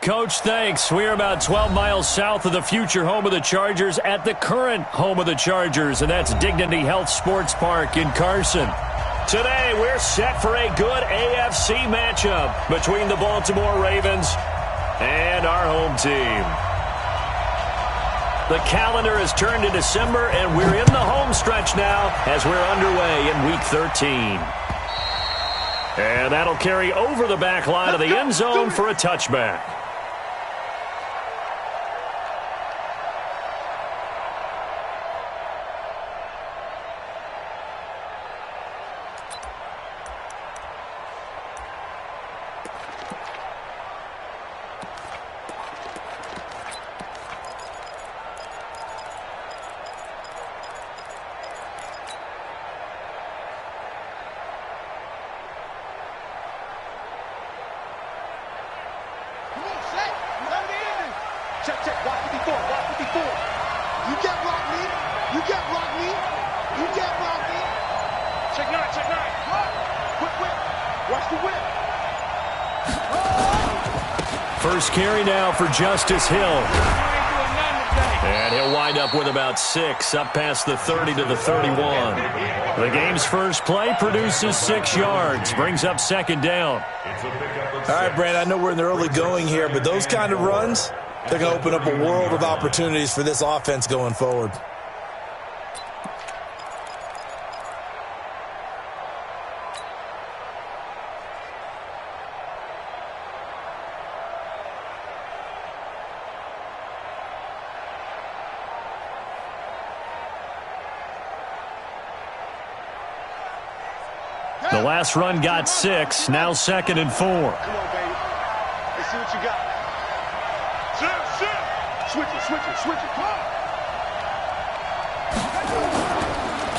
Coach, thanks. We're about 12 miles south of the future home of the Chargers at the current home of the Chargers, and that's Dignity Health Sports Park in Carson. Today, we're set for a good AFC matchup between the Baltimore Ravens and our home team. The calendar has turned to December, and we're in the home stretch now as we're underway in Week 13. And that'll carry over the back line of the end zone for a touchback. First carry now for Justice Hill. And he'll wind up with about 6, up past the 30 to the 31. The game's first play produces 6 yards, brings up second down. All right, Brand, I know we're in the early going here, but those kind of runs, they're going to open up a world of opportunities for this offense going forward. The last run got 6, now 2nd and 4. Come on, baby. Let's see what you got. Switch it. Come on.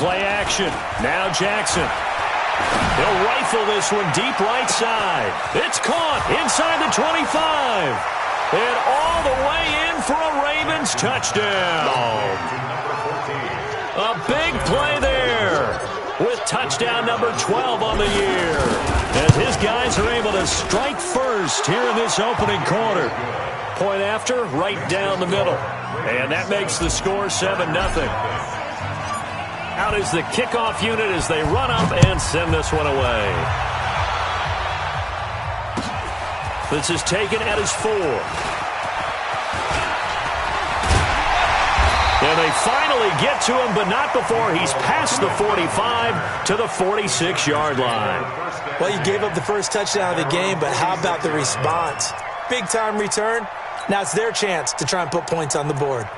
Play action. Now Jackson. He'll rifle this one deep right side. It's caught inside the 25. And all the way in for a Ravens touchdown. A big play there, with touchdown number 12 on the year, as his guys are able to strike first here in this opening quarter. Point after, right down the middle. And that makes the score 7-0. Out is the kickoff unit as they run up and send this one away. This is taken at his 4. And they finally get to him, but not before he's past the 45 to the 46-yard line. Well, you gave up the first touchdown of the game, but how about the response? Big-time return. Now it's their chance to try and put points on the board.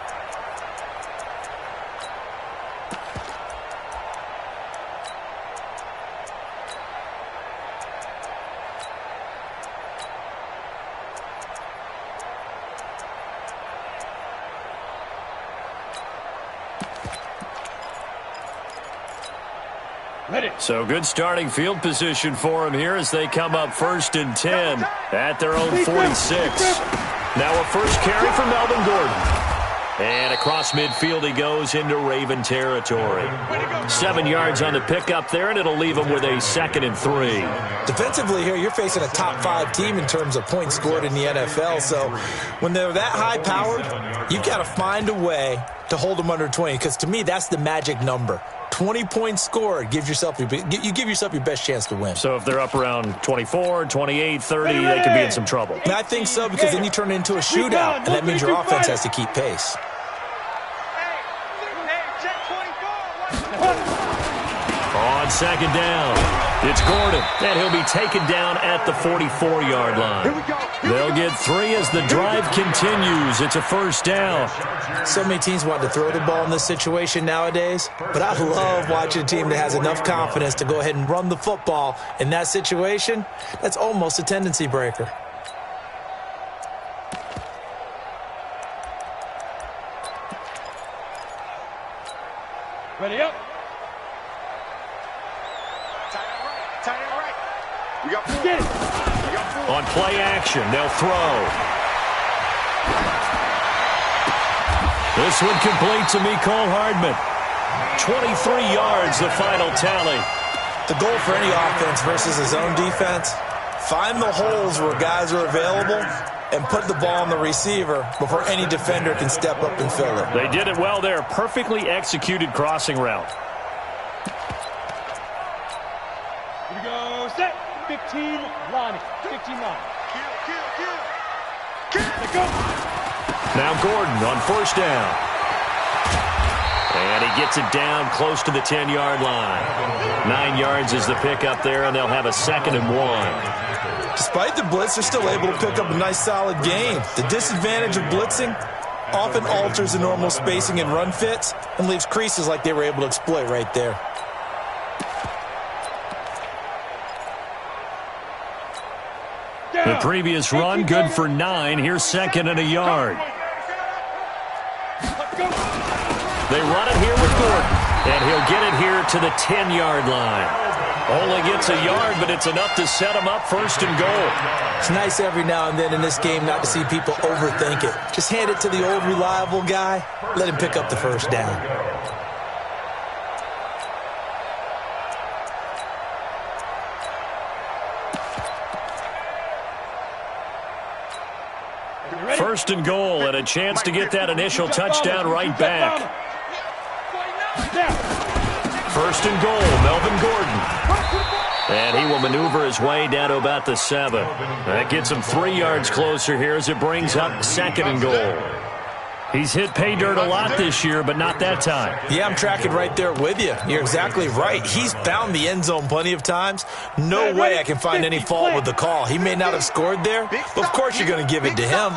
So good starting field position for him here as they come up 1st and 10 at their own 46. Now a first carry for Melvin Gordon. And across midfield he goes into Raven territory. 7 yards on the pickup there, and it'll leave him with a 2nd and 3. Defensively here, you're facing a top 5 team in terms of points scored in the NFL. So when they're that high-powered, you've got to find a way to hold them under 20, because to me, that's the magic number. 20 points scored, you give yourself your best chance to win. So if they're up around 24, 28, 30, they could be in some trouble. And I think so, because then you turn it into a shootout, and that means your offense has to keep pace. On second down, it's Gordon, and he'll be taken down at the 44-yard line. They'll get 3 as the drive continues. It's a first down. So many teams want to throw the ball in this situation nowadays, but I love watching a team that has enough confidence to go ahead and run the football. In that situation, that's almost a tendency breaker. Ready up. Tight end right. We got 4. On play action, they'll throw. This one complete to Mecole Hardman. 23 yards, the final tally. The goal for any offense versus his own defense, find the holes where guys are available and put the ball on the receiver before any defender can step up and fill it. They did it well there. Perfectly executed crossing route. Here we go. Set. 15 line. 15 line. Now Gordon on first down. And he gets it down close to the 10-yard line. 9 yards is the pickup there, and they'll have a 2nd and 1. Despite the blitz, they're still able to pick up a nice, solid gain. The disadvantage of blitzing often alters the normal spacing and run fits and leaves creases like they were able to exploit right there. The previous run, good for 9. Here's 2nd and a yard. They run it here with Gordon, and he'll get it here to the 10-yard line. Only gets a yard, but it's enough to set him up 1st and goal. It's nice every now and then in this game not to see people overthink it. Just hand it to the old reliable guy. Let him pick up the first down. First and goal, and a chance to get that initial touchdown right back. 1st and goal, Melvin Gordon. And he will maneuver his way down to about the 7. That gets him 3 yards closer here as it brings up 2nd and goal. He's hit pay dirt a lot this year, but not that time. Yeah, I'm tracking right there with you. You're exactly right. He's found the end zone plenty of times. No way I can find any fault with the call. He may not have scored there, but of course you're going to give it to him.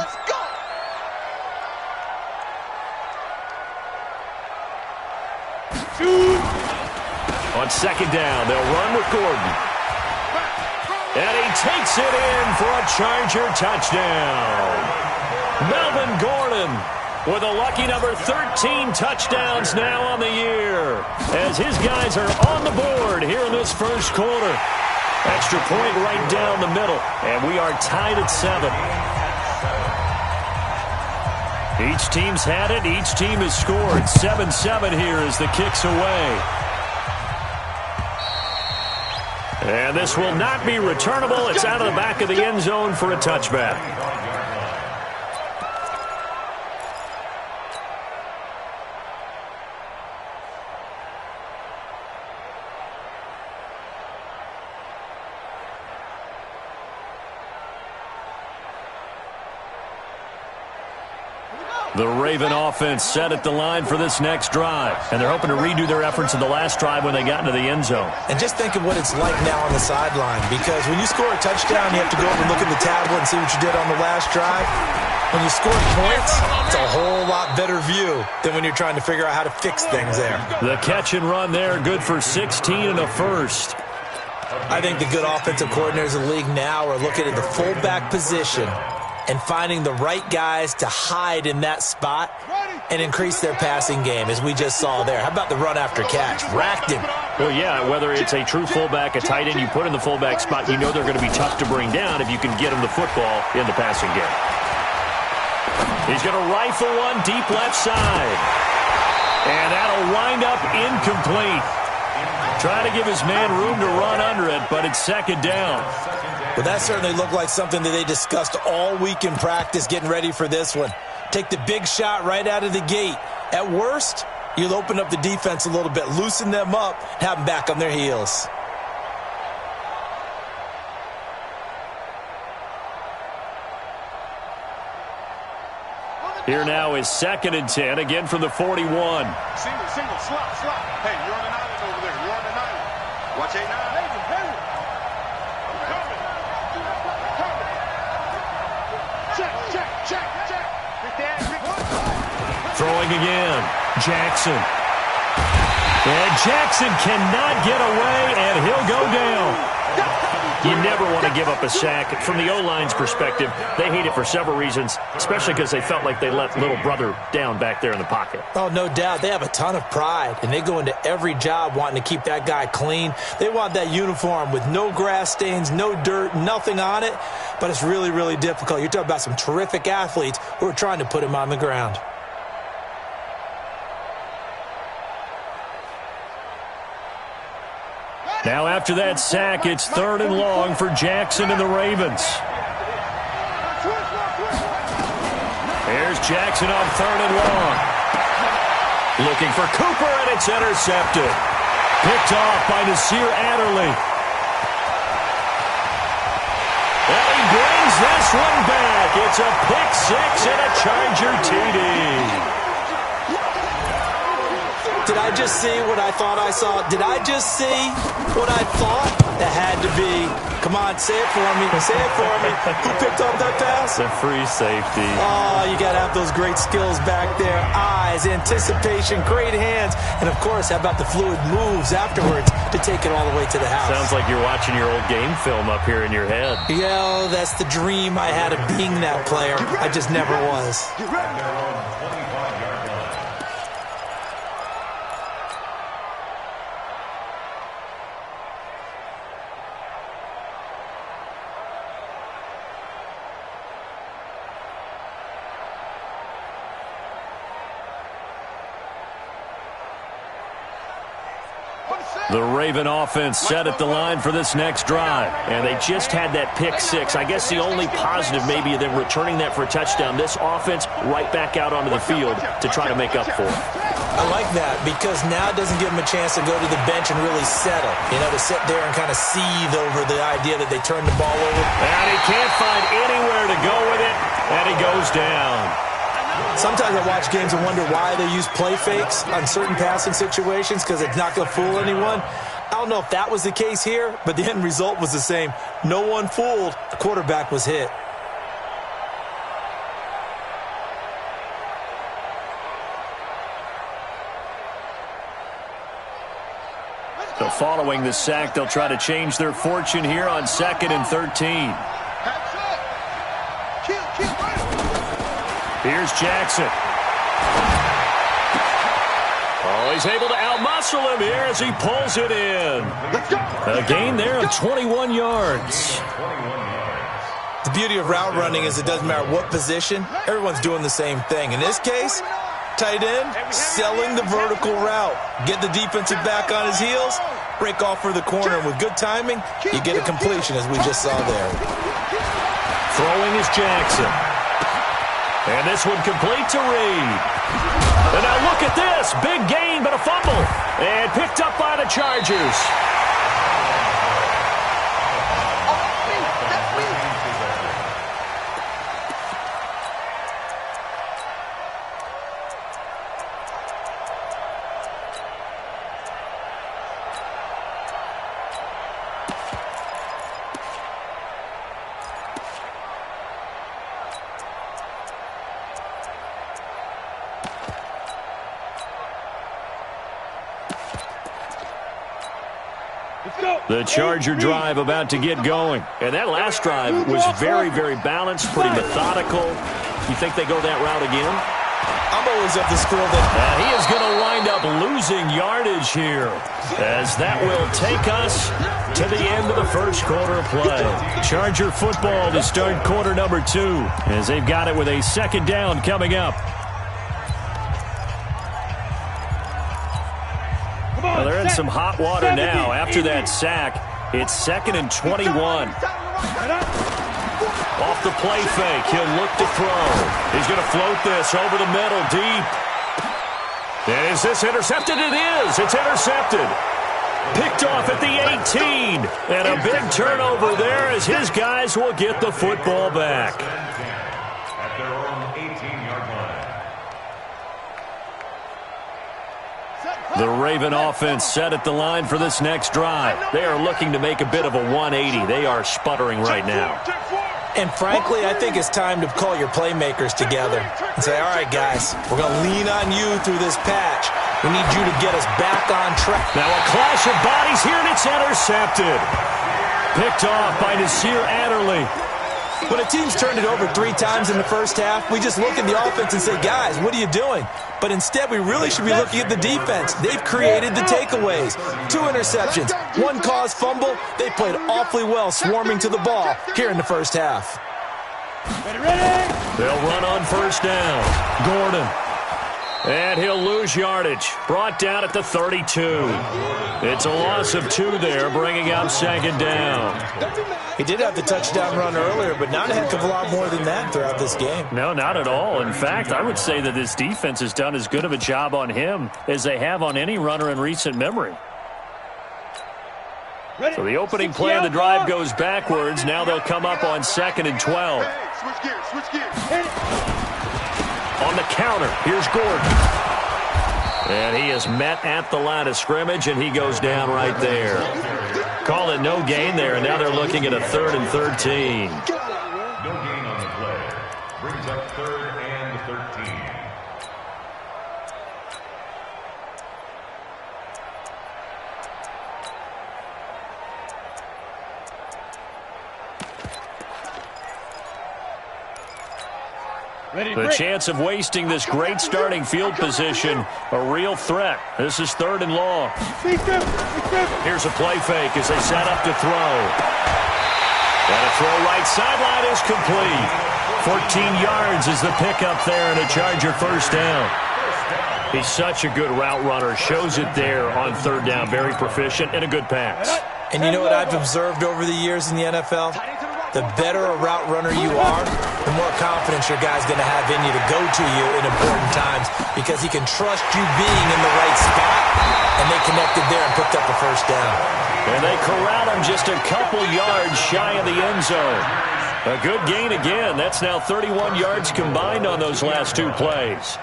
On 2nd down, they'll run with Gordon. And he takes it in for a Charger touchdown. Melvin Gordon with a lucky number 13 touchdowns now on the year, as his guys are on the board here in this first quarter. Extra point right down the middle, and we are tied at 7. Each team's had it. Each team has scored. 7-7 here as the kick's away. And this will not be returnable. It's out of the back of the end zone for a touchback. The Raven offense set at the line for this next drive, and they're hoping to redo their efforts in the last drive when they got into the end zone. And just think of what it's like now on the sideline, because when you score a touchdown, you have to go over and look at the tablet and see what you did on the last drive. When you score points, it's a whole lot better view than when you're trying to figure out how to fix things there. The catch and run there, good for 16 and a first. I think the good offensive coordinators in the league now are looking at the fullback position and finding the right guys to hide in that spot and increase their passing game, as we just saw there. How about the run after catch? Racked him. Well, yeah, whether it's a true fullback, a tight end you put in the fullback spot, you know they're going to be tough to bring down if you can get them the football in the passing game. He's going to rifle one deep left side. And that'll wind up incomplete. Trying to give his man room to run under it, but it's 2nd down. Well, that certainly looked like something that they discussed all week in practice getting ready for this one. Take the big shot right out of the gate. At worst, you'll open up the defense a little bit, loosen them up, have them back on their heels. Here now is 2nd and 10, again from the 41. Single, slot. Hey, you're on an island over there. You're on an island. Watch 8-9. Check. Throwing again. Jackson. And Jackson cannot get away, and he'll go down. You never want to give up a sack. From the O-line's perspective, they hate it for several reasons, especially because they felt like they let little brother down back there in the pocket. Oh, no doubt. They have a ton of pride, and they go into every job wanting to keep that guy clean. They want that uniform with no grass stains, no dirt, nothing on it, but it's really, really difficult. You're talking about some terrific athletes who are trying to put him on the ground. Now after that sack, it's 3rd and long for Jackson and the Ravens. Jackson on 3rd and long. Looking for Cooper, and it's intercepted. Picked off by Nasir Adderley. And he brings this one back. It's a pick six and a Charger TD. Did I just see what I thought I saw? Did I just see what I thought? That had to be. Come on, say it for me. Say it for me. Who picked up that pass? The free safety. Oh, you got to have those great skills back there. Eyes, anticipation, great hands. And, of course, how about the fluid moves afterwards to take it all the way to the house? Sounds like you're watching your old game film up here in your head. Yeah, that's the dream I had of being that player. I just never was. The Raven offense set at the line for this next drive. And they just had that pick six. I guess the only positive maybe of them returning that for a touchdown. This offense right back out onto the field to try to make up for it. I like that because now it doesn't give them a chance to go to the bench and really settle. You know, to sit there and kind of seethe over the idea that they turned the ball over. And he can't find anywhere to go with it. And he goes down. Sometimes I watch games and wonder why they use play fakes on certain passing situations because it's not going to fool anyone. I don't know if that was the case here, but the end result was the same. No one fooled. The quarterback was hit. So following the sack, they'll try to change their fortune here on 2nd and 13. Here's Jackson. Oh, he's able to outmuscle him here as he pulls it in. A gain there of 21 yards. The beauty of route running is it doesn't matter what position. Everyone's doing the same thing. In this case, tight end, selling the vertical route. Get the defensive back on his heels, break off for the corner. And with good timing, you get a completion as we just saw there. Throwing is Jackson. And this one complete to Reed. And now look at this. Big gain, but a fumble. And picked up by the Chargers. The Charger drive about to get going. And that last drive was very, very balanced, pretty methodical. You think they go that route again? I'm always of the school that... he is going to wind up losing yardage here, as that will take us to the end of the first quarter of play. Charger football to start quarter number 2, as they've got it with a 2nd down coming up. Well, they're in some hot water now after that sack. It's 2nd and 21. Off the play fake, he'll look to throw. He's going to float this over the middle deep. And is this intercepted? It is. It's intercepted. Picked off at the 18. And a big turnover there as his guys will get the football back. At their own 18-yard line. The Raven offense set at the line for this next drive. They are looking to make a bit of a 180. They are sputtering right now. And frankly, I think it's time to call your playmakers together and say, all right, guys, we're going to lean on you through this patch. We need you to get us back on track. Now a clash of bodies here, and it's intercepted. Picked off by Nasir Adderley. When a team's turned it over 3 times in the first half, we just look at the offense and say, guys, what are you doing? But instead, we really should be looking at the defense. They've created the takeaways. 2 interceptions, 1 caused fumble. They played awfully well swarming to the ball here in the first half. They'll run on first down. Gordon. And he'll lose yardage. Brought down at the 32. It's a loss of 2 there, bringing up second down. He did have the touchdown run earlier, but not a heck of a lot more than that throughout this game. No, not at all. In fact, I would say that this defense has done as good of a job on him as they have on any runner in recent memory. So the opening play of the drive goes backwards. Now they'll come up on 2nd and 12. Switch gears, switch gears. On the counter, here's Gordon. And he is met at the line of scrimmage, and he goes down right there. Call it no gain there, and now they're looking at a 3rd and 13. No gain on the play. Brings up 3rd and 13. The chance of wasting this great starting field position, a real threat. This is 3rd and long. Here's a play fake as they set up to throw. And a throw right sideline is complete. 14 yards is the pickup there and a Charger first down. He's such a good route runner. Shows it there on 3rd down. Very proficient and a good pass. And you know what I've observed over the years in the NFL? The better a route runner you are, the more confidence your guy's going to have in you to go to you in important times because he can trust you being in the right spot, and they connected there and picked up a first down. And they corral him just a couple yards shy of the end zone. A good gain again. That's now 31 yards combined on those last 2 plays.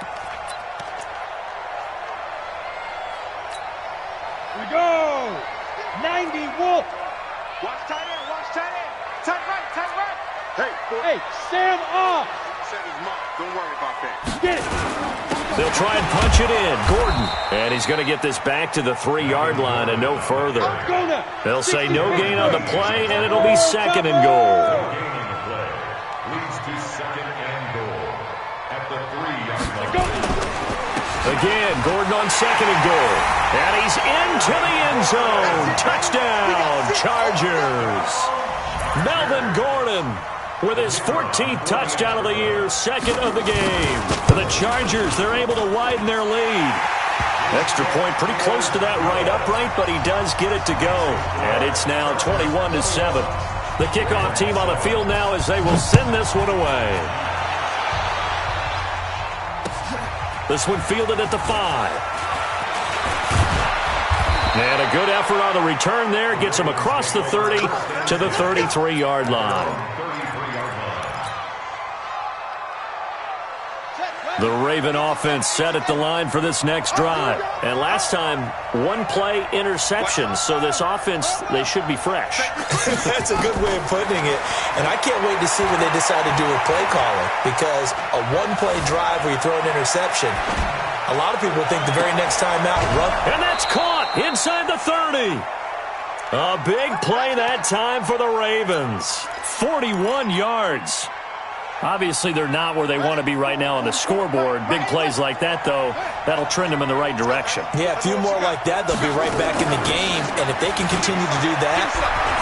Here we go. 90 Wolf. Watch tight end, watch tight end. Tight right, tight right. Hey, Sam off. Set his mark. Don't worry about that. Get it. They'll try and punch it in. Gordon. And he's going to get this back to the 3-yard line and no further. They'll say no gain on the play, and it'll be 2nd and goal. No gain on the play. Leads to 2nd and goal. At the 3-yard line. Again, Gordon on 2nd and goal. And he's into the end zone. Touchdown, Chargers. Melvin Gordon with his 14th touchdown of the year, 2nd of the game. For the Chargers, they're able to widen their lead. Extra point pretty close to that right upright, but he does get it to go. And it's now 21-7. The kickoff team on the field now as they will send this one away. This one fielded at the 5. And a good effort on the return there. Gets him across the 30 to the 33-yard line. The Raven offense set at the line for this next drive. And last time, 1-play interception. So this offense, they should be fresh. That's a good way of putting it. And I can't wait to see what they decide to do with play calling. Because a 1-play drive where you throw an interception, a lot of people think the very next time out, run. And that's caught inside the 30. A big play that time for the Ravens. 41 yards. Obviously, they're not where they want to be right now on the scoreboard. Big plays like that, though, that'll trend them in the right direction. Yeah, a few more like that, they'll be right back in the game. And if they can continue to do that,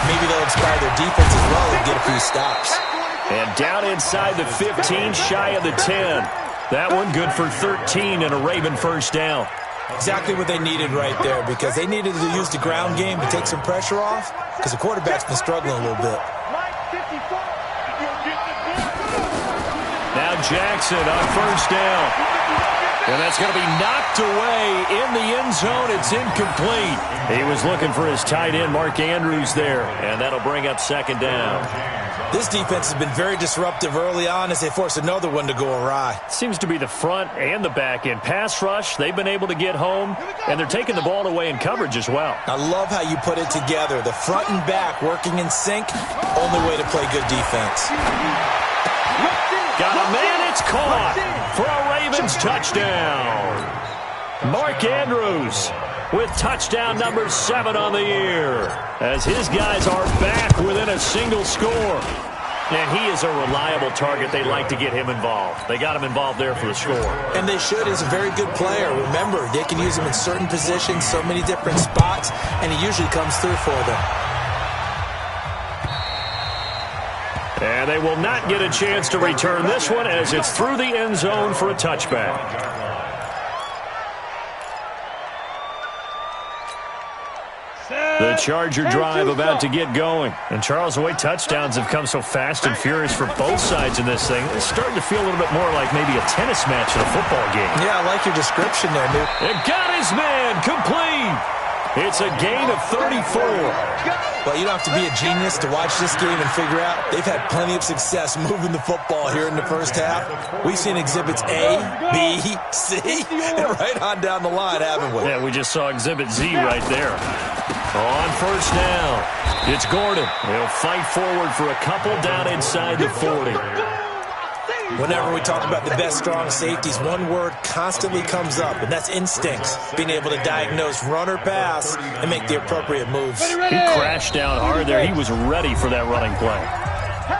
maybe they'll inspire their defense as well and get a few stops. And down inside the 15, shy of the 10. That one good for 13 and a Raven first down. Exactly what they needed right there because they needed to use the ground game to take some pressure off because the quarterback's been struggling a little bit. Now Jackson on first down. And that's going to be knocked away in the end zone. It's incomplete. He was looking for his tight end, Mark Andrews, there. And that'll bring up 2nd down. This defense has been very disruptive early on as they force another one to go awry. Seems to be the front and the back end. Pass rush, they've been able to get home, and they're taking the ball away in coverage as well. I love how you put it together. The front and back working in sync, only way to play good defense. Got a man, it's caught for a Ravens touchdown. Mark Andrews with touchdown number 7 on the year as his guys are back within a single score. And he is a reliable target. They like to get him involved. They got him involved there for the score. And they should. He's a very good player. Remember, they can use him in certain positions, so many different spots, and he usually comes through for them. And they will not get a chance to return this one as it's through the end zone for a touchback. the Charger drive about to get going. And Charles, the way touchdowns have come so fast and furious for both sides in this thing, it's starting to feel a little bit more like maybe a tennis match in a football game. Yeah, I like your description there, Nuke. It got his man complete. It's a gain of 34. Well, you don't have to be a genius to watch this game and figure out they've had plenty of success moving the football here in the first half. We've seen exhibits A, B, C, and right on down the line, haven't we? Yeah, we just saw exhibit Z right there. On first down, it's Gordon. He'll fight forward for a couple down inside the 40. Whenever we talk about the best strong safeties, one word constantly comes up, and that's instincts. Being able to diagnose run or pass and make the appropriate moves. He crashed down hard there. He was ready for that running play.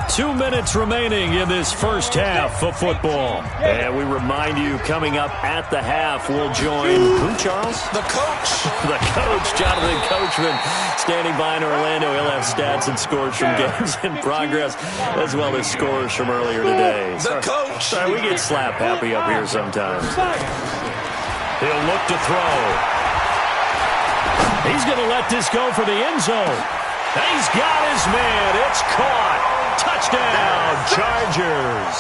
2 minutes remaining in this first half of football. And we remind you, coming up at the half, we'll join who, Charles? The coach. The coach, Jonathan Coachman, standing by in Orlando. He'll have stats and scores from games in progress, as well as scores from earlier today. The coach. Sorry, we get slap happy up here sometimes. He'll look to throw. He's going to let this go for the end zone. He's got his man. It's caught. Touchdown, Chargers.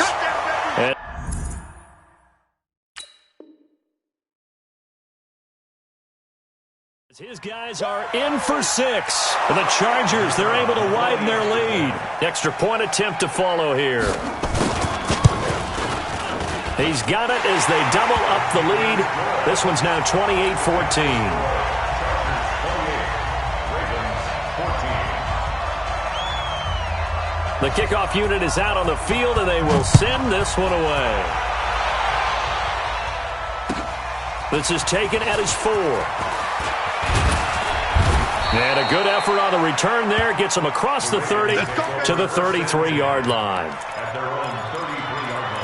His guys are in for 6. And the Chargers, they're able to widen their lead. Extra point attempt to follow here. He's got it as they double up the lead. This one's now 28-14. The kickoff unit is out on the field, and they will send this one away. This is taken at his 4. And a good effort on the return there. Gets him across the 30 to the 33-yard line. At their own 33-yard line.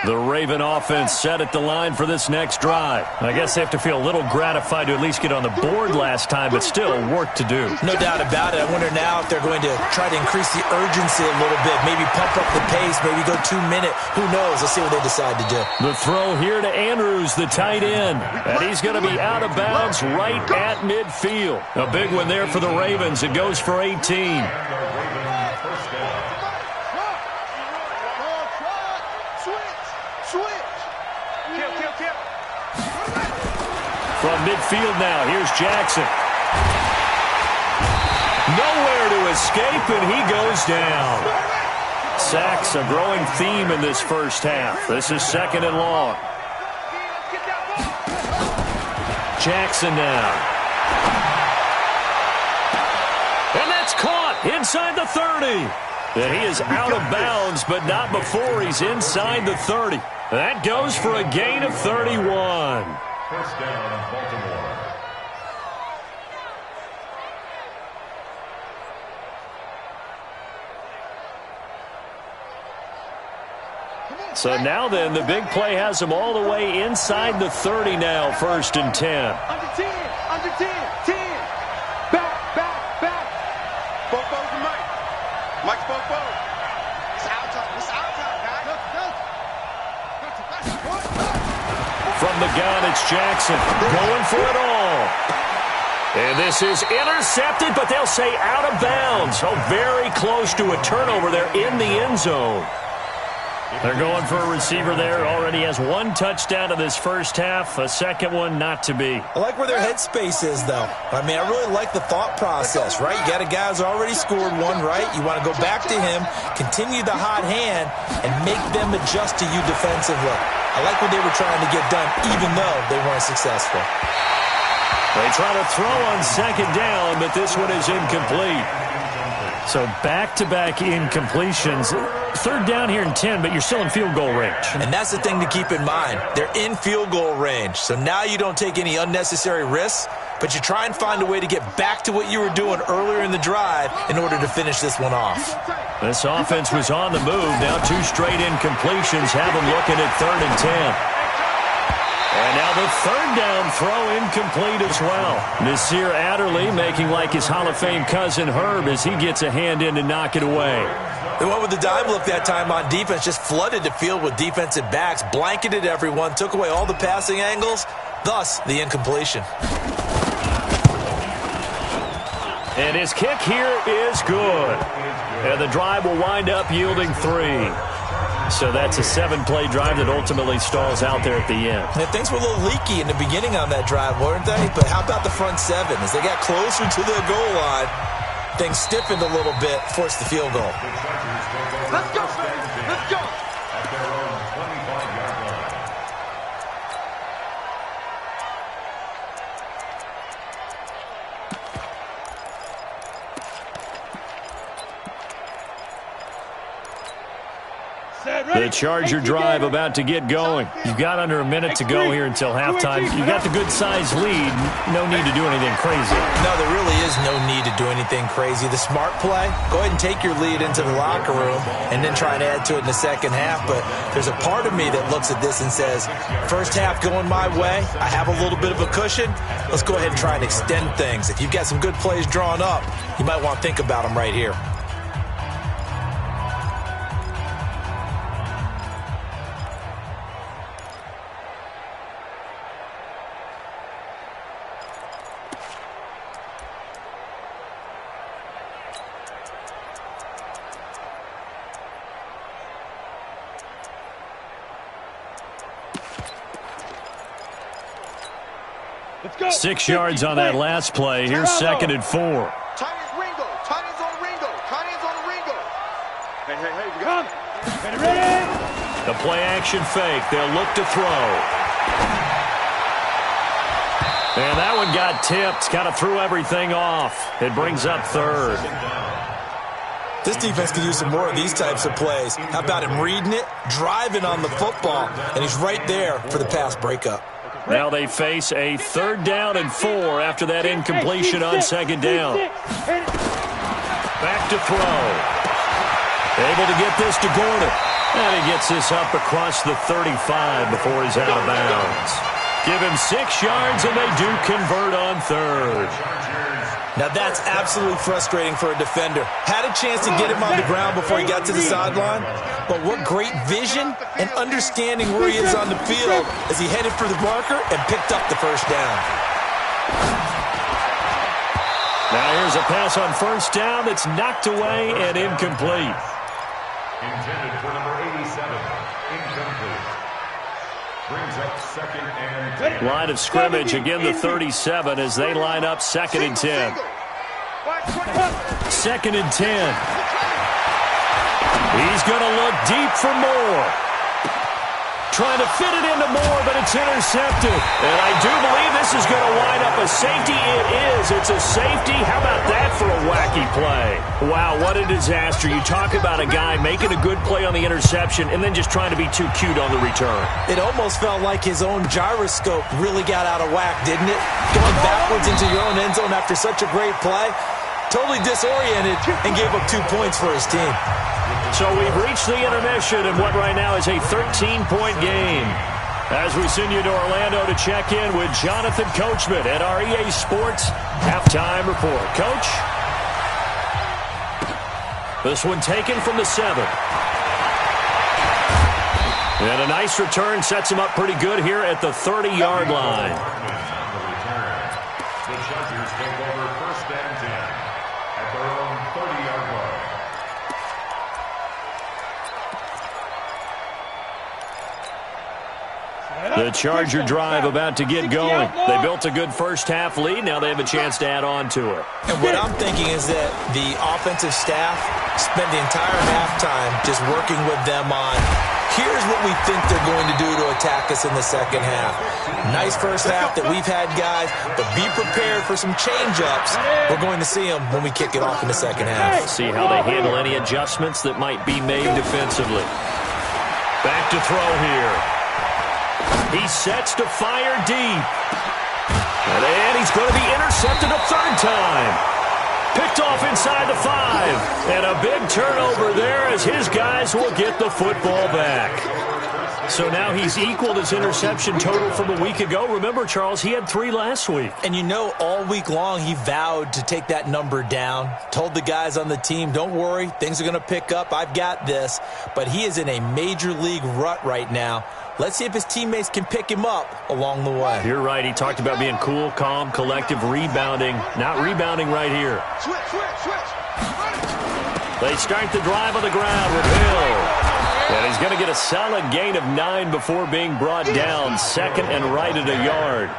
The Raven offense set at the line for this next drive. I guess they have to feel a little gratified to at least get on the board last time, but still work to do. No doubt about it. I wonder now if they're going to try to increase the urgency a little bit, maybe pump up the pace, maybe go 2 minute. Who knows? Let's see what they decide to do. The throw here to Andrews, the tight end. And he's going to be out of bounds right at midfield. A big one there for the Ravens. It goes for 18. From midfield now, here's Jackson. Nowhere to escape, and he goes down. Sacks, a growing theme in this first half. This is 2nd and long. Jackson now. And that's caught inside the 30. And he is out of bounds, but not before he's inside the 30. That goes for a gain of 31. First down, Baltimore. So now then, the big play has him all the way inside the 30 now, 1st and 10. Under 10, 10. Back. Both to Mike. Mike's both. It's our time, guys. From the gun, it's Jackson going for it all. And this is intercepted, but they'll say out of bounds. Oh, very close to a turnover there in the end zone. They're going for a receiver there. Already has 1 touchdown in this first half. A second one not to be. I like where their headspace is, though. I mean, I really like the thought process, right? You got a guy who's already scored 1, right? You want to go back to him, continue the hot hand, and make them adjust to you defensively. I like what they were trying to get done, even though they weren't successful. They try to throw on 2nd down, but this one is incomplete. So back-to-back incompletions. 3rd down here in 10, but you're still in field goal range. And that's the thing to keep in mind. They're in field goal range. So now you don't take any unnecessary risks, but you try and find a way to get back to what you were doing earlier in the drive in order to finish this one off. This offense was on the move. Now 2 straight incompletions have them looking at 3rd and 10. And now the third down throw incomplete as well. Nasir Adderley making like his Hall of Fame cousin Herb as he gets a hand in to knock it away. They went with the dive look that time on defense, just flooded the field with defensive backs, blanketed everyone, took away all the passing angles, thus the incompletion. And his kick here is good. And the drive will wind up yielding 3. So that's a 7-play drive that ultimately stalls out there at the end. And things were a little leaky in the beginning on that drive, weren't they? But how about the front 7? As they got closer to the goal line, things stiffened a little bit, forced the field goal. Let's go, let's go. At their own 25-yard line. The Charger drive about to get going. You've got under a minute to go here until halftime. You've got the good-sized lead. No need to do anything crazy. No, there really is no need to do anything crazy. The smart play, go ahead and take your lead into the locker room and then try and add to it in the second half. But there's a part of me that looks at this and says, first half going my way, I have a little bit of a cushion. Let's go ahead and try and extend things. If you've got some good plays drawn up, you might want to think about them right here. Let's go. 6 yards on that last play. Here's 2nd and 4. Tight ends Ringo. Tight ends on Ringo. Tight ends on Ringo. Hey, we got Come. Ready? The play action fake. They'll look to throw. And that one got tipped. Kind of threw everything off. It brings up 3rd. This defense could use some more of these types of plays. How about him reading it, driving on the football, and he's right there for the pass breakup. Now they face a 3rd down and 4 after that incompletion on 2nd down. Back to throw. Able to get this to Gordon. And he gets this up across the 35 before he's out of bounds. Give him 6 yards, and they do convert on 3rd. Now that's absolutely frustrating for a defender. Had a chance to get him on the ground before he got to the sideline, but what great vision and understanding where he is on the field as he headed for the marker and picked up the first down. Now here's a pass on 1st down that's knocked away and incomplete. Intended for number 87. Incomplete. Brings up 2nd and 10. Line of scrimmage, again the 37 as they line up 2nd and 10. 2nd and 10. He's going to look deep for Moore. Trying to fit it into Moore, but it's intercepted. And I do believe this is going to wind up a safety. It is. It's a safety. How about that for a wacky play? Wow, what a disaster. You talk about a guy making a good play on the interception and then just trying to be too cute on the return. It almost felt like his own gyroscope really got out of whack, didn't it? Going backwards into your own end zone after such a great play. Totally disoriented and gave up 2 points for his team. So we've reached the intermission in what right now is a 13-point game. As we send you to Orlando to check in with Jonathan Coachman at our EA Sports Halftime Report. Coach? This one taken from the 7. And a nice return sets him up pretty good here at the 30-yard line. The Chargers take over 1st and 10 at their own 30-yard line. The Charger drive about to get going. They built a good first half lead. Now they have a chance to add on to it. And what I'm thinking is that the offensive staff spent the entire halftime just working with them on, here's what we think they're going to do to attack us in the second half. Nice first half that we've had, guys, but be prepared for some change-ups. We're going to see them when we kick it off in the second half. See how they handle any adjustments that might be made defensively. Back to throw here. He sets to fire deep. And he's going to be intercepted a 3rd time. Picked off inside the 5. And a big turnover there as his guys will get the football back. So now he's equaled his interception total from a week ago. Remember, Charles, he had 3 last week. And you know, all week long he vowed to take that number down. Told the guys on the team, don't worry, things are going to pick up. I've got this. But he is in a major league rut right now. Let's see if his teammates can pick him up along the way. You're right. He talked about being cool, calm, collective, rebounding. Not rebounding right here. Switch. They start the drive on the ground with Hill. And he's going to get a solid gain of 9 before being brought down. 2nd and right at a yard.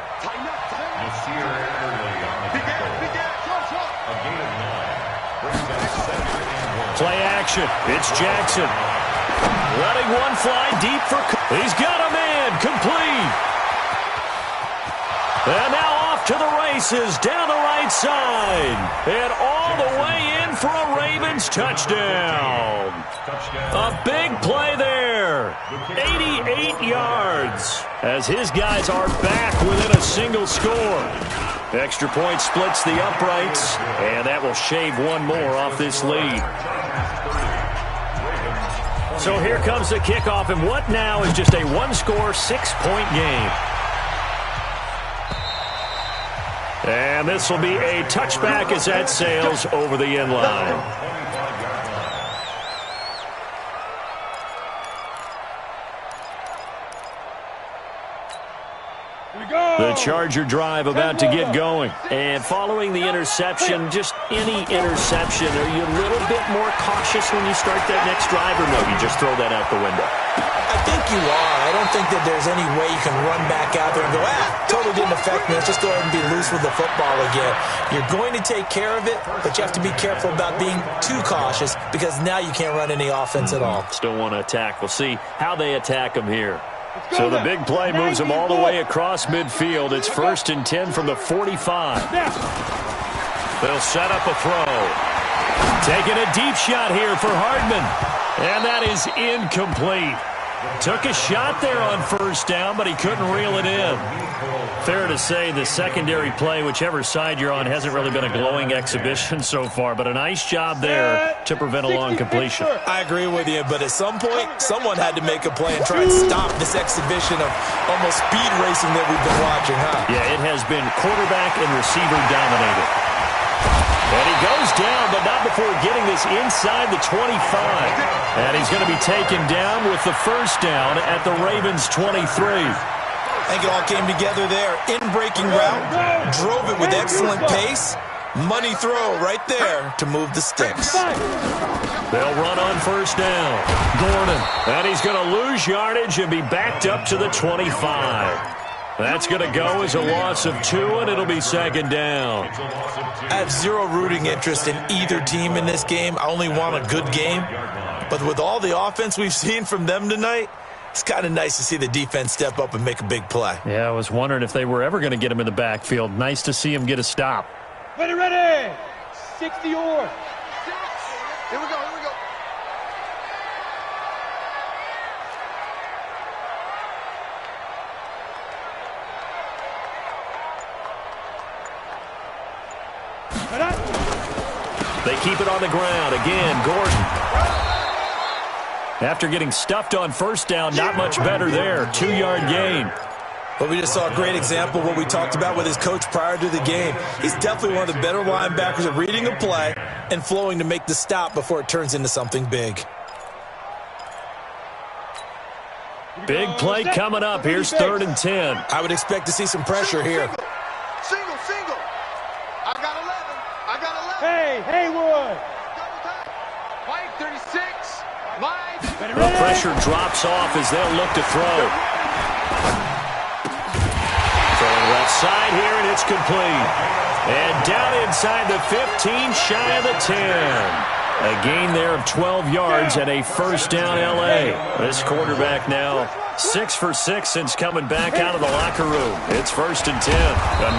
Play action. It's Jackson. Letting one fly deep for... He's got a man. Complete. And now off to the races. Down the right side. And all the way in for a Ravens touchdown. A big play there. 88 yards. As his guys are back within a single score. Extra point splits the uprights. And that will shave one more off this lead. So here comes the kickoff, and what now is just a one-score, 6-point game. And this will be a touchback as that sails over the end line. The Charger drive about to get going. And following the interception, just any interception, are you a little bit more cautious when you start that next drive, or no, you just throw that out the window? I think you are. I don't think that there's any way you can run back out there and go, totally didn't affect me. Let's just go ahead and be loose with the football again. You're going to take care of it, but you have to be careful about being too cautious because now you can't run any offense at all. Still want to attack. We'll see how they attack them here. So the big play moves them all the way across midfield. It's 1st and 10 from the 45. They'll set up a throw. Taking a deep shot here for Hardman. And that is incomplete. Took a shot there on 1st down, but he couldn't reel it in. Fair to say the secondary play, whichever side you're on, hasn't really been a glowing exhibition so far, but a nice job there to prevent a long completion. I agree with you, but at some point, someone had to make a play and try and stop this exhibition of almost speed racing that we've been watching, huh? Yeah, it has been quarterback and receiver dominated. And he goes down, but not before getting this inside the 25. And he's going to be taken down with the 1st down at the Ravens' 23. I think it all came together there. In-breaking route, drove it with excellent pace. Money throw right there to move the sticks. They'll run on 1st down. Gordon. And he's going to lose yardage and be backed up to the 25. That's going to go as a loss of 2, and it'll be 2nd down. I have zero rooting interest in either team in this game. I only want a good game. But with all the offense we've seen from them tonight, it's kind of nice to see the defense step up and make a big play. Yeah, I was wondering if they were ever going to get him in the backfield. Nice to see him get a stop. Ready. 60 yards. Here we go. They keep it on the ground. Again, Gordon. After getting stuffed on 1st down, not much better there. 2-yard gain. But we just saw a great example of what we talked about with his coach prior to the game. He's definitely one of the better linebackers at reading a play and flowing to make the stop before it turns into something big. Big play coming up. Here's 3rd and 10. I would expect to see some pressure here. Single. I got 11. Hey, Haywood. Mike, 36. Mike. The pressure drops off as they'll look to throw. Throwing left side here, and it's complete. And down inside the 15, shy of the 10. A gain there of 12 yards and a 1st down L.A. This quarterback now 6 for 6 since coming back out of the locker room. It's 1st and 10.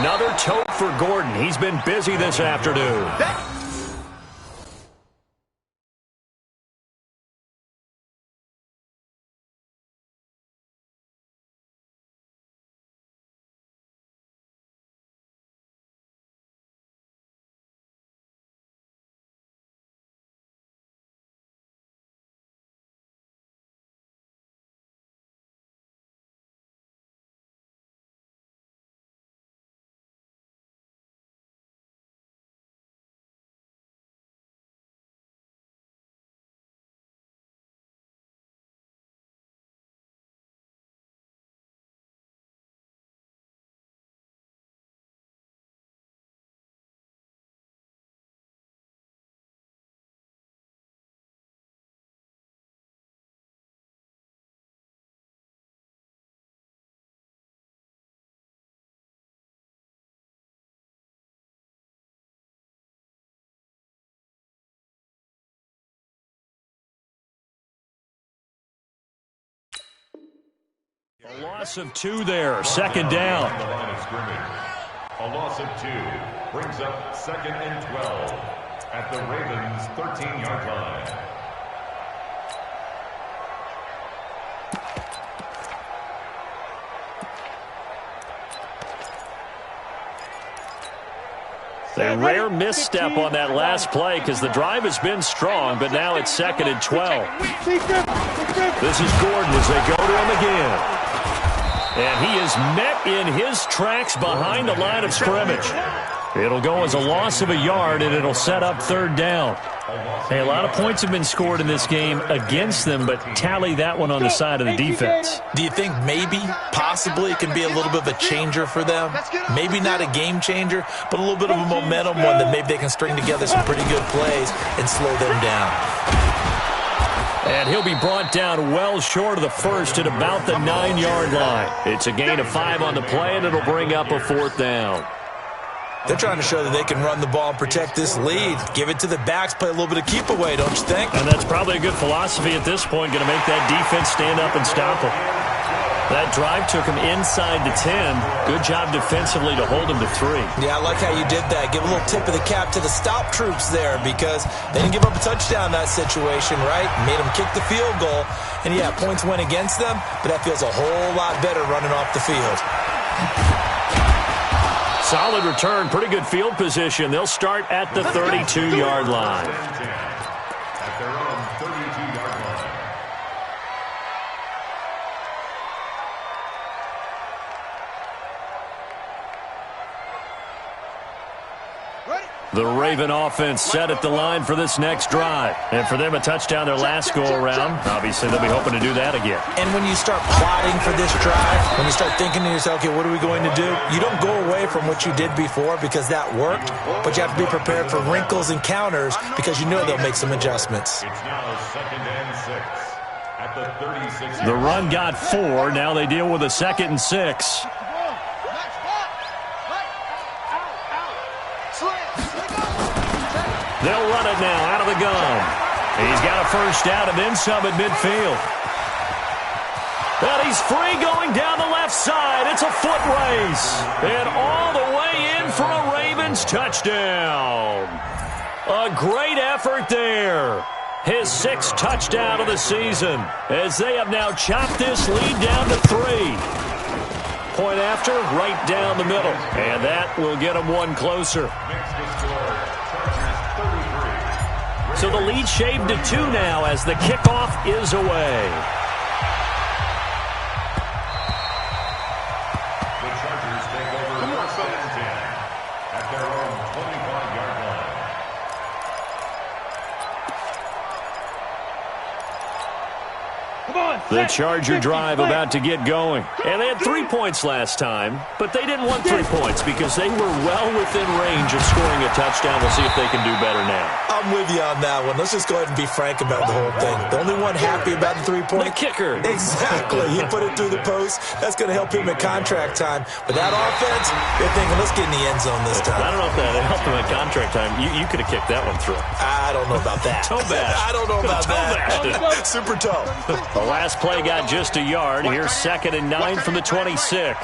Another tote for Gordon. He's been busy this afternoon. A loss of 2 there, second down. On the line of scrimmage. A loss of 2 brings up 2nd and 12 at the Ravens' 13-yard line. A rare misstep on that last play because the drive has been strong, but now it's 2nd and 12. This is Gordon as they go to him again. And he is met in his tracks behind the line of scrimmage. It'll go as a loss of a yard, and it'll set up 3rd down. Hey, a lot of points have been scored in this game against them, but tally that one on the side of the defense. Do you think maybe, possibly, it can be a little bit of a changer for them? Maybe not a game changer, but a little bit of a momentum one that maybe they can string together some pretty good plays and slow them down. And he'll be brought down well short of the first at about the 9-yard line. It's a gain of 5 on the play, and it'll bring up a 4th down. They're trying to show that they can run the ball and protect this lead. Give it to the backs, play a little bit of keep away, don't you think? And that's probably a good philosophy at this point, going to make that defense stand up and stop them. That drive took him inside the 10. Good job defensively to hold him to 3. Yeah, I like how you did that. Give a little tip of the cap to the stop troops there because they didn't give up a touchdown in that situation, right? Made them kick the field goal. And, yeah, points went against them, but that feels a whole lot better running off the field. Solid return, pretty good field position. They'll start at the 32-yard line. At their own 32-yard line. The Raven offense set at the line for this next drive. And for them, a touchdown their last go-around. Obviously, they'll be hoping to do that again. And when you start plotting for this drive, when you start thinking to yourself, okay, what are we going to do? You don't go away from what you did before because that worked, but you have to be prepared for wrinkles and counters because you know they'll make some adjustments. It's now 2nd and 6 at the 36. The run got 4. Now they deal with a 2nd and 6. They'll run it now out of the gun. He's got a first down and then some at midfield. And he's free going down the left side. It's a foot race. And all the way in for a Ravens touchdown. A great effort there. His 6th touchdown of the season as they have now chopped this lead down to 3. Point after, right down the middle. And that will get them one closer. So the lead shaved to 2 now as the kickoff is away. The Chargers take over 1st and 10 at their own 25-yard line. The Charger drive about to get going. And they had 3 points last time, but they didn't want 3 points because they were well within range of scoring a touchdown. We'll see if they can do better now. I'm with you on that one. Let's just go ahead and be frank about the whole thing. The only one happy about the 3-point. The kicker. Exactly. He put it through the post. That's going to help him at contract time. But that offense, they're thinking, let's get in the end zone this time. I don't know if that helped him at contract time. You could have kicked that one through. I don't know about that. Toe bash. I don't know about that. Super toe. The last play got just a yard. Here's 2nd and 9 from the 26.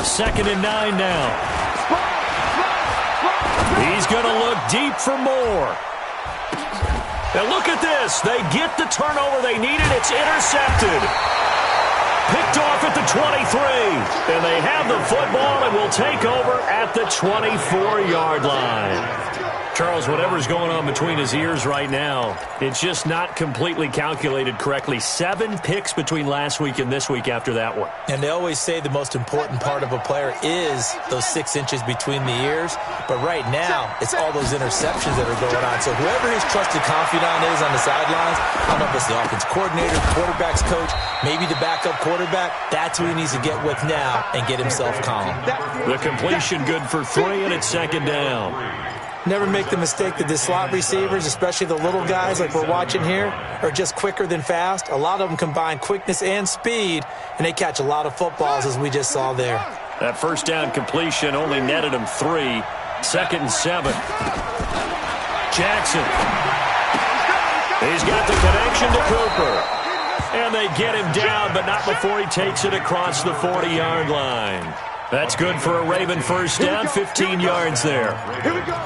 2nd and 9 now. He's going to look deep for more. And look at this. They get the turnover they needed. It's intercepted. Picked off at the 23. And they have the football and will take over at the 24-yard line. Charles, whatever's going on between his ears right now, it's just not completely calculated correctly. 7 picks between last week and this week after that one. And they always say the most important part of a player is those 6 inches between the ears. But right now, it's all those interceptions that are going on. So whoever his trusted confidant is on the sidelines, I don't know if it's the offense coordinator, quarterback's coach, maybe the backup quarterback, that's who he needs to get with now and get himself calm. The completion good for 3, and it's 2nd down. Never make the mistake that the slot receivers, especially the little guys like we're watching here, are just quicker than fast. A lot of them combine quickness and speed, and they catch a lot of footballs, as we just saw there. That first down completion only netted him 3. 2nd and 7. Jackson. He's got the connection to Cooper. And they get him down, but not before he takes it across the 40-yard line. That's good for a Raven first down, 15 yards there. Here we go.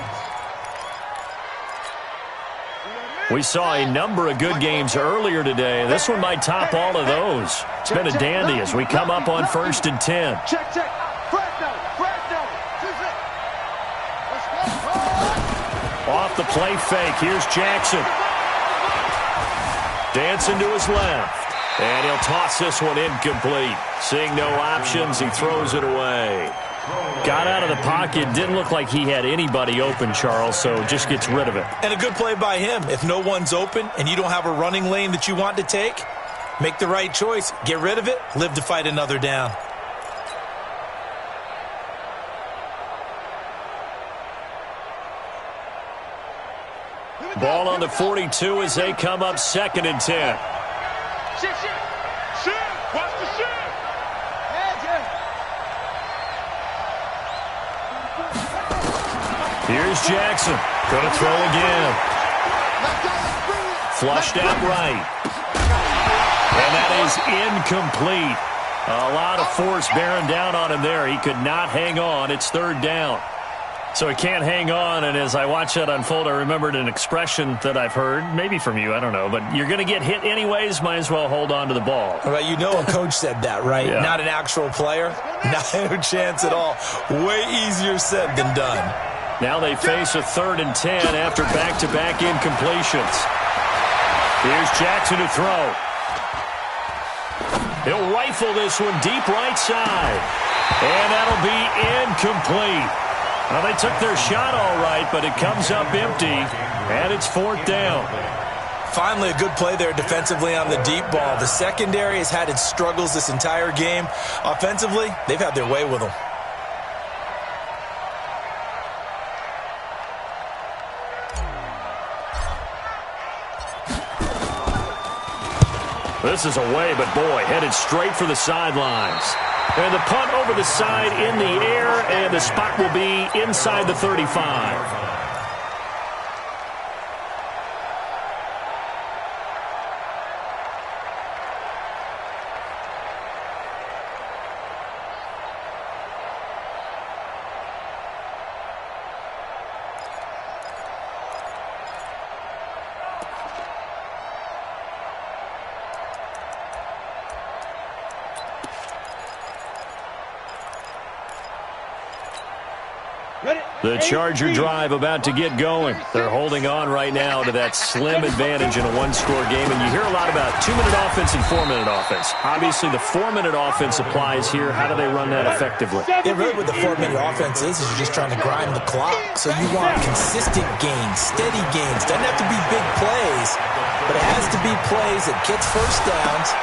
We saw a number of good games earlier today. This one might top all of those. It's been a dandy as we come up on 1st and 10. Check. Fred down. Off the play fake, here's Jackson. Dancing to his left. And he'll toss this one incomplete. Seeing no options, he throws it away. Got out of the pocket. Didn't look like he had anybody open, Charles, so just gets rid of it. And a good play by him. If no one's open and you don't have a running lane that you want to take, make the right choice. Get rid of it. Live to fight another down. Ball on the 42 as they come up 2nd and 10. Shit. Watch the shit. Here's Jackson. Gonna throw again. Flushed out right. And that is incomplete. A lot of force bearing down on him there. He could not hang on. It's 3rd down. So he can't hang on, and as I watch that unfold, I remembered an expression that I've heard, maybe from you, I don't know, but you're going to get hit anyways, might as well hold on to the ball. Well, you know a coach said that, right? Yeah. Not an actual player. No chance at all. Way easier said than done. Now they face a 3rd and 10 after back-to-back incompletions. Here's Jackson to throw. He'll rifle this one deep right side. And that'll be incomplete. Well, they took their shot all right, but it comes up empty, and it's 4th down. Finally, a good play there defensively on the deep ball. The secondary has had its struggles this entire game. Offensively, they've had their way with them. This is away, but boy, headed straight for the sidelines. And the punt over the side in the air, and the spot will be inside the 35. The Charger drive about to get going. They're holding on right now to that slim advantage in a one-score game. And you hear a lot about 2-minute offense and 4-minute offense. Obviously, the 4-minute offense applies here. How do they run that effectively? Yeah, really what the 4-minute offense is you're just trying to grind the clock. So you want consistent gains, steady gains. Doesn't have to be big plays, but it has to be plays that gets first downs.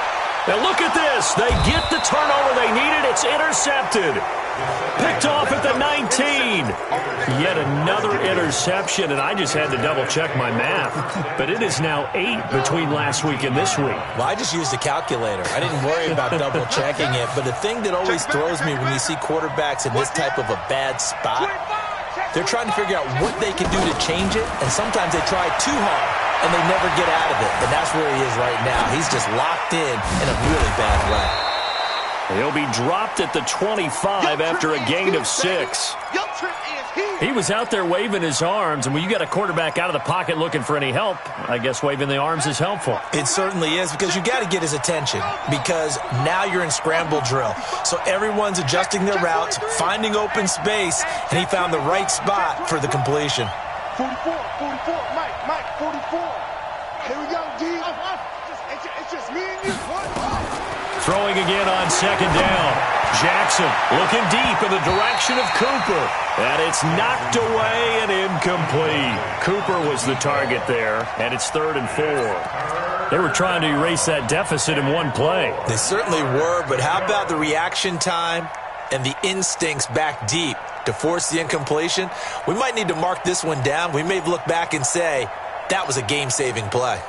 Now look at this. They get the turnover they needed. It's intercepted. Picked off at the 19. Yet another interception, and I just had to double-check my math. But it is now 8 between last week and this week. Well, I just used a calculator. I didn't worry about double-checking it. But the thing that always throws me when you see quarterbacks in this type of a bad spot, they're trying to figure out what they can do to change it, and sometimes they try too hard, and they never get out of it. And that's where he is right now. He's just locked in a really bad way. He'll be dropped at the 25 after a gain of 6. He was out there waving his arms, and when you got a quarterback out of the pocket looking for any help, I guess waving the arms is helpful. It certainly is, because you got to get his attention, because now you're in scramble drill. So everyone's adjusting their routes, finding open space, and he found the right spot for the completion. 44, Mike, 44. Here we go, D. It's just me and you. Throwing again on 2nd down. Jackson looking deep in the direction of Cooper. And it's knocked away and incomplete. Cooper was the target there, and it's 3rd and 4. They were trying to erase that deficit in one play. They certainly were, but how about the reaction time and the instincts back deep to force the incompletion? We might need to mark this one down. We may look back and say, that was a game-saving play.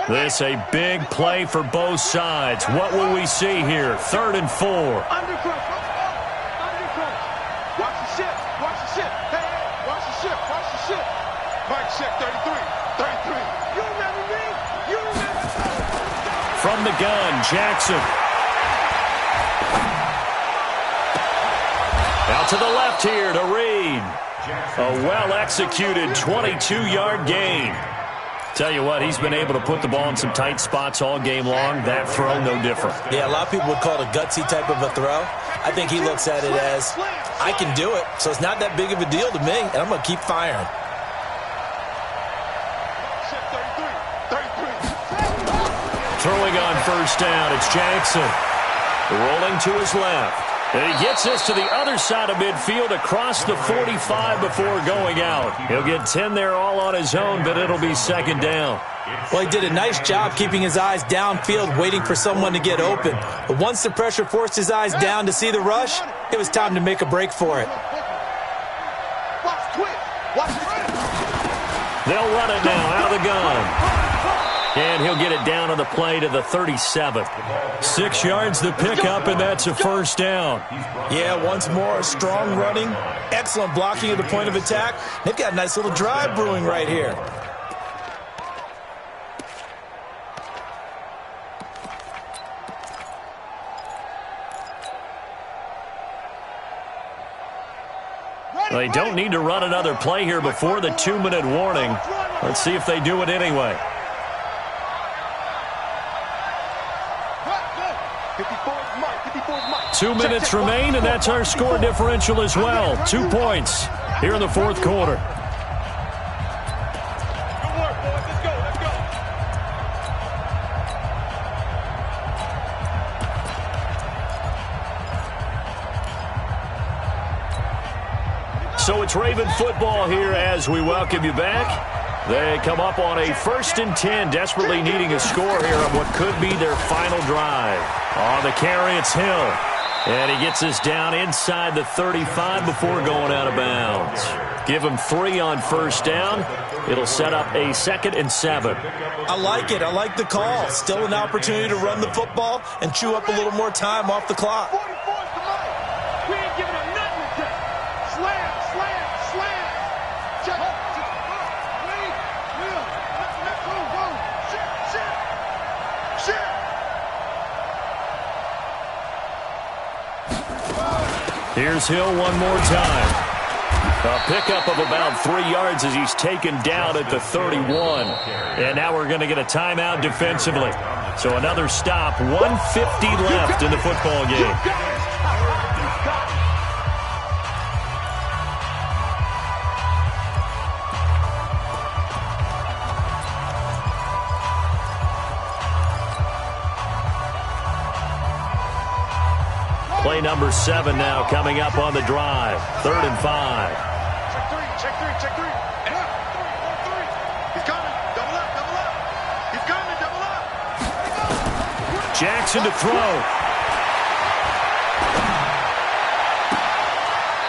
This a big play for both sides. What will we see here? 3rd and 4. Under crush. Under crush. Watch the ship. Watch the ship. Hey, hey, watch the ship. Watch the ship. Mike check 33. 33. You remember me? You remember me? From the gun, Jackson. Out to the left here to Reed. A well-executed 22-yard gain. Tell you what, he's been able to put the ball in some tight spots all game long. That throw, no different. Yeah, a lot of people would call it a gutsy type of a throw. I think he looks at it as, I can do it, so it's not that big of a deal to me, and I'm going to keep firing. Throwing on 1st down, it's Jackson. Rolling to his left. And he gets this to the other side of midfield across the 45 before going out. He'll get 10 there all on his own, but it'll be 2nd down. Well, he did a nice job keeping his eyes downfield, waiting for someone to get open. But once the pressure forced his eyes down to see the rush, it was time to make a break for it. They'll run it now out of the gun. And he'll get it down on the play to the 37. 6 yards the pickup, and that's a 1st down. Yeah, once more, strong running, excellent blocking at the point of attack. They've got a nice little drive brewing right here. They don't need to run another play here before the 2-minute warning. Let's see if they do it anyway. 2 minutes remain, and that's our score differential as well. 2 points here in the 4th quarter. Good work, boys. Let's go. Let's go. So it's Raven football here as we welcome you back. They come up on a 1st and 10, desperately needing a score here on what could be their final drive. On the carry, it's Hill. And he gets this down inside the 35 before going out of bounds. Give him 3 on 1st down. It'll set up a 2nd and 7. I like it. I like the call. Still an opportunity to run the football and chew up a little more time off the clock. 44's the mic. We ain't giving him nothing with that. Slam, slam, slam. Check. Wait. Will. Let's go. Shit, shit. Shit. Here's Hill one more time. A pickup of about 3 yards as he's taken down at the 31. And now we're going to get a timeout defensively. So another stop, 1:50 left in the football game. Play number 7 now coming up on the drive. 3rd and 5. Check three. And up. 3. He's coming. Double up. He's coming, double up. Jackson to throw.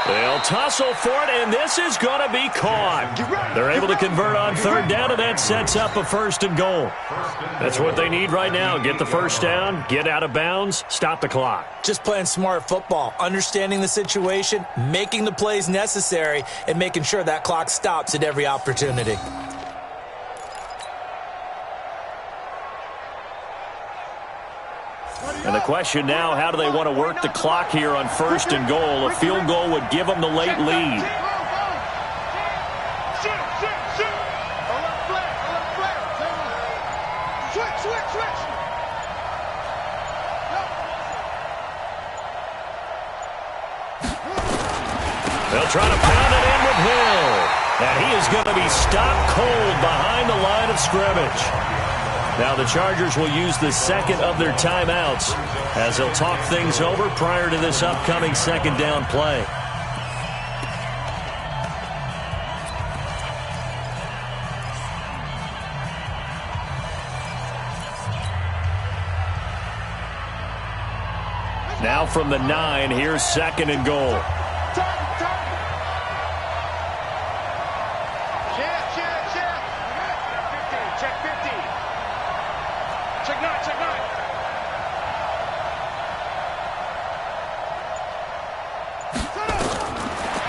They'll tussle for it, and this is going to be caught. They're able to convert on 3rd down, and that sets up a 1st and goal. That's what they need right now. Get the 1st down, get out of bounds, stop the clock. Just playing smart football, understanding the situation, making the plays necessary, and making sure that clock stops at every opportunity. And the question now, how do they want to work the clock here on 1st and goal? A field goal would give them the late lead. Switch. They'll try to pound it in with Hill. And he is going to be stopped cold behind the line of scrimmage. Now the Chargers will use the 2nd of their timeouts as they'll talk things over prior to this upcoming 2nd down play. Now from the 9, here's 2nd and goal.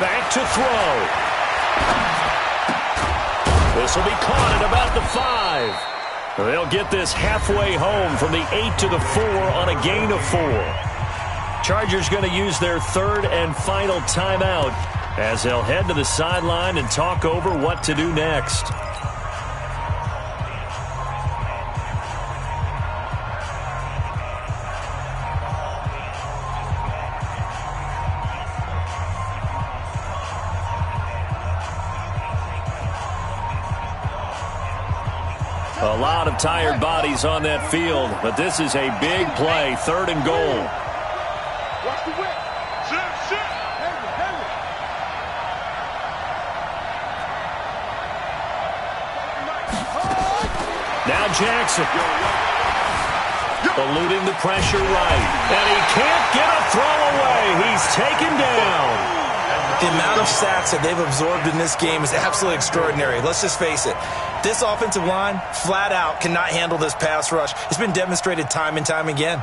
back to throw. This will be caught at about the 5. They'll get this halfway home from the 8 to the 4 on a gain of 4. Chargers going to use their third and final timeout as they'll head to the sideline and talk over what to do next. A lot of tired bodies on that field, but this is a big play, 3rd and goal. Watch the whip. Sit. Now Jackson. Eluding the pressure right. And he can't get a throw away. He's taken down. The amount of sacks that they've absorbed in this game is absolutely extraordinary. Let's just face it. This offensive line, flat out, cannot handle this pass rush. It's been demonstrated time and time again.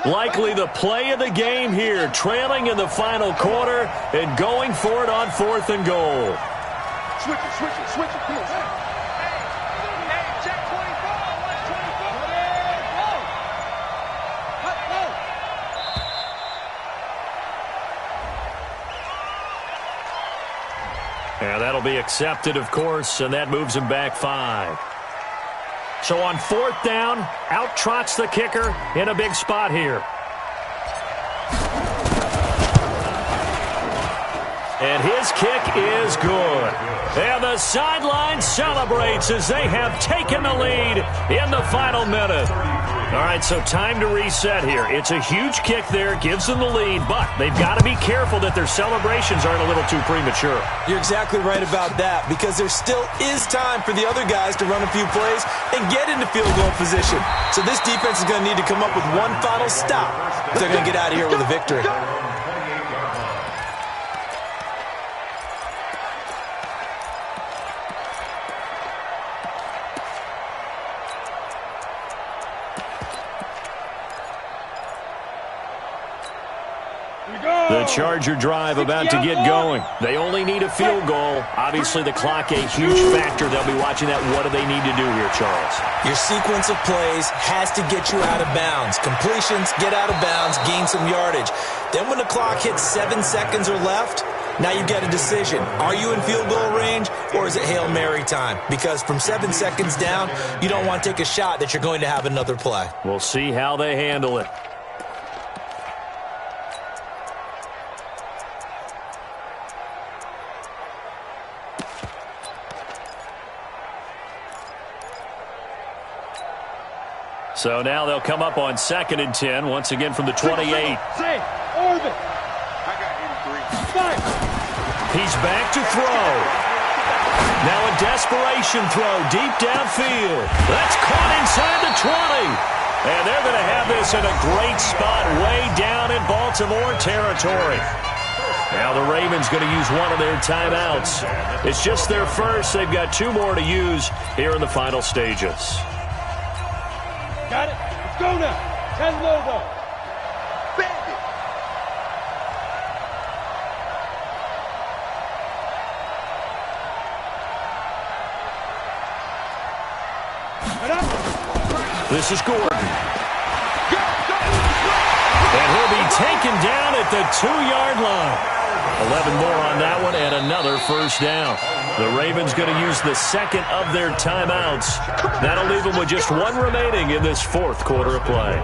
Likely the play of the game here, trailing in the final quarter and going for it on 4th and goal. Switch it. Come on. Hey, check 24. And that'll be accepted, of course, and that moves him back 5. So on 4th down, out trots the kicker in a big spot here. And his kick is good. And the sideline celebrates as they have taken the lead in the final minute. All right, so time to reset here. It's a huge kick there, gives them the lead, but they've got to be careful that their celebrations aren't a little too premature. You're exactly right about that, because there still is time for the other guys to run a few plays and get into field goal position. So this defense is going to need to come up with one final stop if they're going to get out of here with a victory. The Charger drive about to get going. They only need a field goal. Obviously, the clock a huge factor. They'll be watching that. What do they need to do here, Charles? Your sequence of plays has to get you out of bounds. Completions, get out of bounds, gain some yardage. Then when the clock hits 7 seconds or left, now you get a decision. Are you in field goal range, or is it Hail Mary time? Because from 7 seconds down, you don't want to take a shot that you're going to have another play. We'll see how they handle it. So now they'll come up on 2nd and 10, once again from the 28. Say, Orbit. I got 83. Fire. He's back to throw. Now a desperation throw deep downfield. That's caught inside the 20. And they're going to have this in a great spot way down in Baltimore territory. Now the Ravens going to use one of their timeouts. It's just their first. They've got 2 more to use here in the final stages. Got it. Let's go now. 10 logo. Bandit. This is Gordon. And he'll be taken down at the 2-yard line. 11 more on that one and another first down. The Ravens going to use the second of their timeouts. That'll leave them with just 1 remaining in this 4th quarter of play.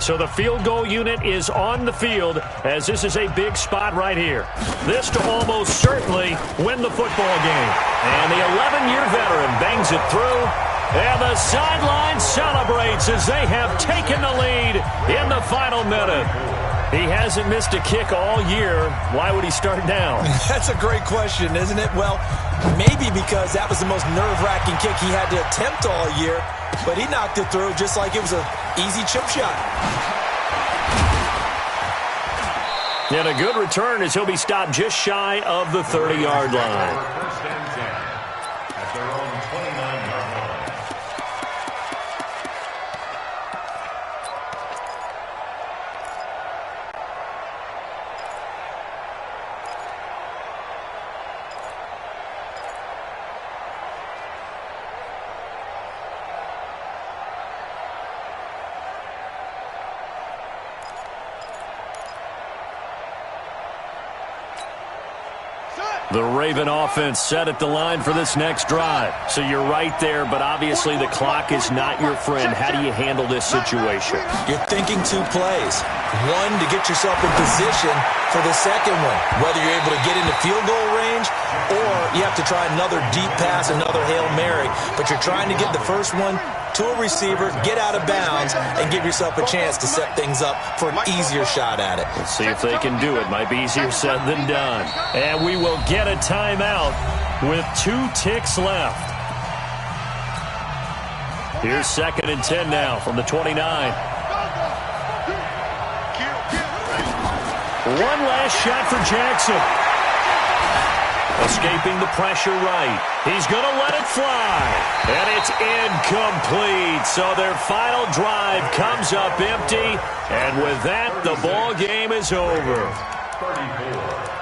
So the field goal unit is on the field as this is a big spot right here. This to almost certainly win the football game. And the 11-year veteran bangs it through. And the sideline celebrates as they have taken the lead in the final minute. He hasn't missed a kick all year. Why would he start now? That's a great question, isn't it? Well, maybe because that was the most nerve-wracking kick he had to attempt all year, but he knocked it through just like it was an easy chip shot. And a good return as he'll be stopped just shy of the 30-yard line. First and 10 at their own 29-yard line. The Raven offense set at the line for this next drive. So you're right there, but obviously the clock is not your friend. How do you handle this situation? You're thinking 2 plays. One, to get yourself in position for the second one, whether you're able to get into field goal range or you have to try another deep pass, another Hail Mary. But you're trying to get the first one to a receiver, get out of bounds, and give yourself a chance to set things up for an easier shot at it. Let's see if they can do it. Might be easier said than done. And we will get a timeout with 2 ticks left. Here's 2nd and 10 now from the 29. One last shot for Jackson. Escaping the pressure right. He's going to let it fly. And it's incomplete. So their final drive comes up empty. And with that, the ball game is over. 34.